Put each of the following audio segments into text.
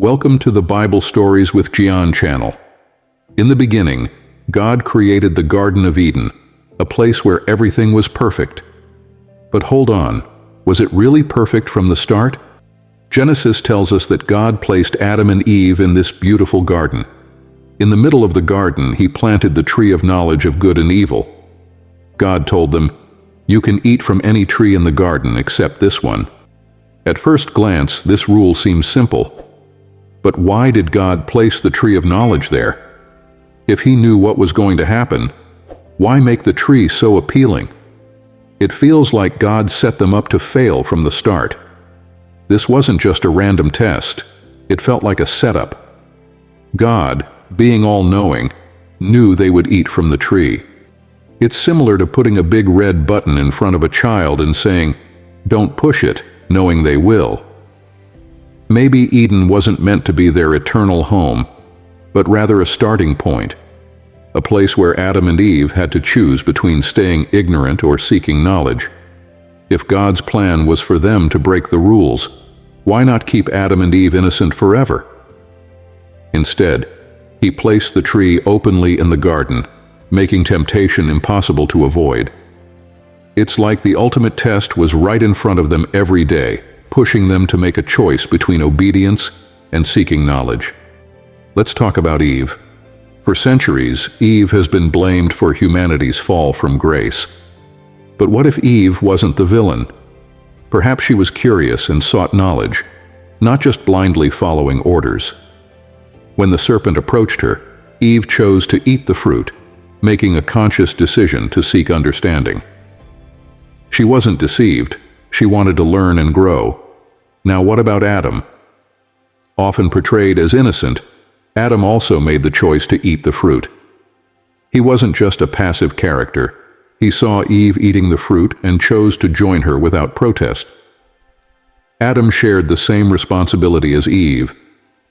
Welcome to the Bible Stories with Gian channel. In the beginning, God created the Garden of Eden, a place where everything was perfect. But hold on, was it really perfect from the start? Genesis tells us that God placed Adam and Eve in this beautiful garden. In the middle of the garden, he planted the tree of knowledge of good and evil. God told them, "You can eat from any tree in the garden except this one." At first glance, this rule seems simple. But why did God place the tree of knowledge there? If he knew what was going to happen, why make the tree so appealing? It feels like God set them up to fail from the start. This wasn't just a random test. It felt like a setup. God, being all-knowing, knew they would eat from the tree. It's similar to putting a big red button in front of a child and saying, "Don't push it," knowing they will. Maybe Eden wasn't meant to be their eternal home, but rather a starting point, a place where Adam and Eve had to choose between staying ignorant or seeking knowledge. If God's plan was for them to break the rules, why not keep Adam and Eve innocent forever? Instead, he placed the tree openly in the garden, making temptation impossible to avoid. It's like the ultimate test was right in front of them every day, pushing them to make a choice between obedience and seeking knowledge. Let's talk about Eve. For centuries, Eve has been blamed for humanity's fall from grace. But what if Eve wasn't the villain? Perhaps she was curious and sought knowledge, not just blindly following orders. When the serpent approached her, Eve chose to eat the fruit, making a conscious decision to seek understanding. She wasn't deceived. She wanted to learn and grow. Now what about Adam? Often portrayed as innocent, Adam also made the choice to eat the fruit. He wasn't just a passive character. He saw Eve eating the fruit and chose to join her without protest. Adam shared the same responsibility as Eve,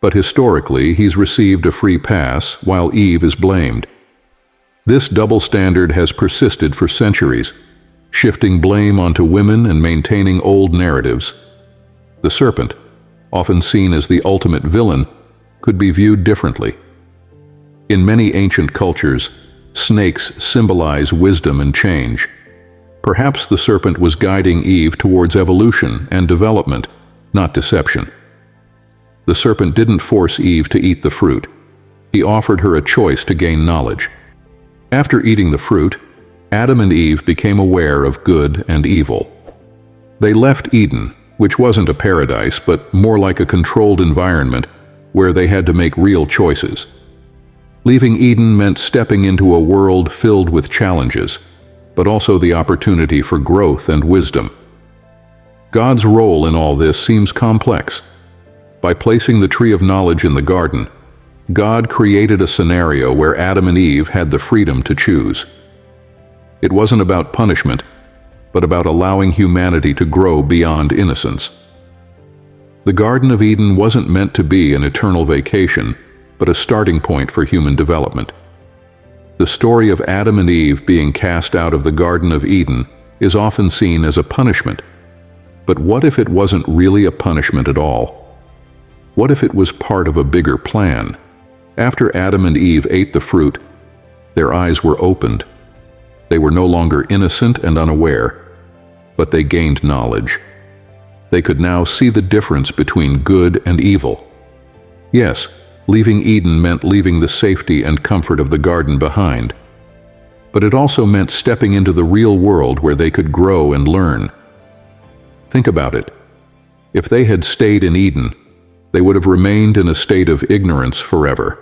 but historically he's received a free pass while Eve is blamed. This double standard has persisted for centuries, shifting blame onto women and maintaining old narratives. The serpent, often seen as the ultimate villain, could be viewed differently. In many ancient cultures, snakes symbolize wisdom and change. Perhaps the serpent was guiding Eve towards evolution and development, not deception. The serpent didn't force Eve to eat the fruit. He offered her a choice to gain knowledge. After eating the fruit, Adam and Eve became aware of good and evil. They left Eden, which wasn't a paradise, but more like a controlled environment where they had to make real choices. Leaving Eden meant stepping into a world filled with challenges, but also the opportunity for growth and wisdom. God's role in all this seems complex. By placing the tree of knowledge in the garden, God created a scenario where Adam and Eve had the freedom to choose. It wasn't about punishment, but about allowing humanity to grow beyond innocence. The Garden of Eden wasn't meant to be an eternal vacation, but a starting point for human development. The story of Adam and Eve being cast out of the Garden of Eden is often seen as a punishment. But what if it wasn't really a punishment at all? What if it was part of a bigger plan? After Adam and Eve ate the fruit, their eyes were opened. They were no longer innocent and unaware, but they gained knowledge. They could now see the difference between good and evil. Yes, leaving Eden meant leaving the safety and comfort of the garden behind. But it also meant stepping into the real world where they could grow and learn. Think about it. If they had stayed in Eden, they would have remained in a state of ignorance forever.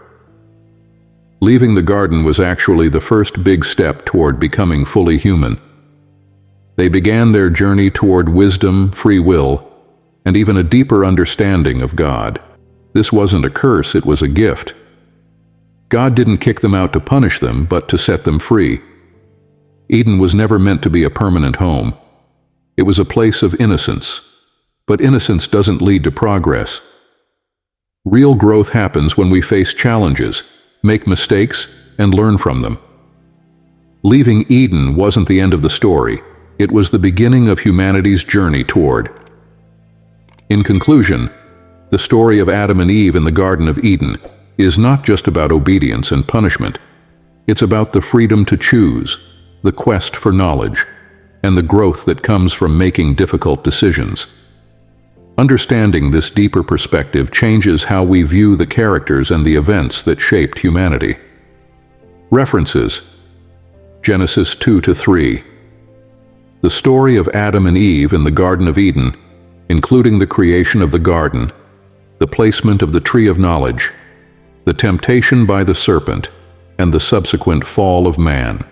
Leaving the garden was actually the first big step toward becoming fully human. They began their journey toward wisdom, free will, and even a deeper understanding of God. This wasn't a curse, it was a gift. God didn't kick them out to punish them, but to set them free. Eden was never meant to be a permanent home. It was a place of innocence. But innocence doesn't lead to progress. Real growth happens when we face challenges, make mistakes, and learn from them. Leaving Eden wasn't the end of the story. It was the beginning of humanity's journey toward. In conclusion, The story of Adam and Eve in the Garden of Eden is not just about obedience and punishment. It's about the freedom to choose, the quest for knowledge, and the growth that comes from making difficult decisions. Understanding this deeper perspective changes how we view the characters and the events that shaped humanity. References: Genesis 2-3. The story of Adam and Eve in the Garden of Eden, including the creation of the garden, the placement of the tree of knowledge, the temptation by the serpent, and the subsequent fall of man.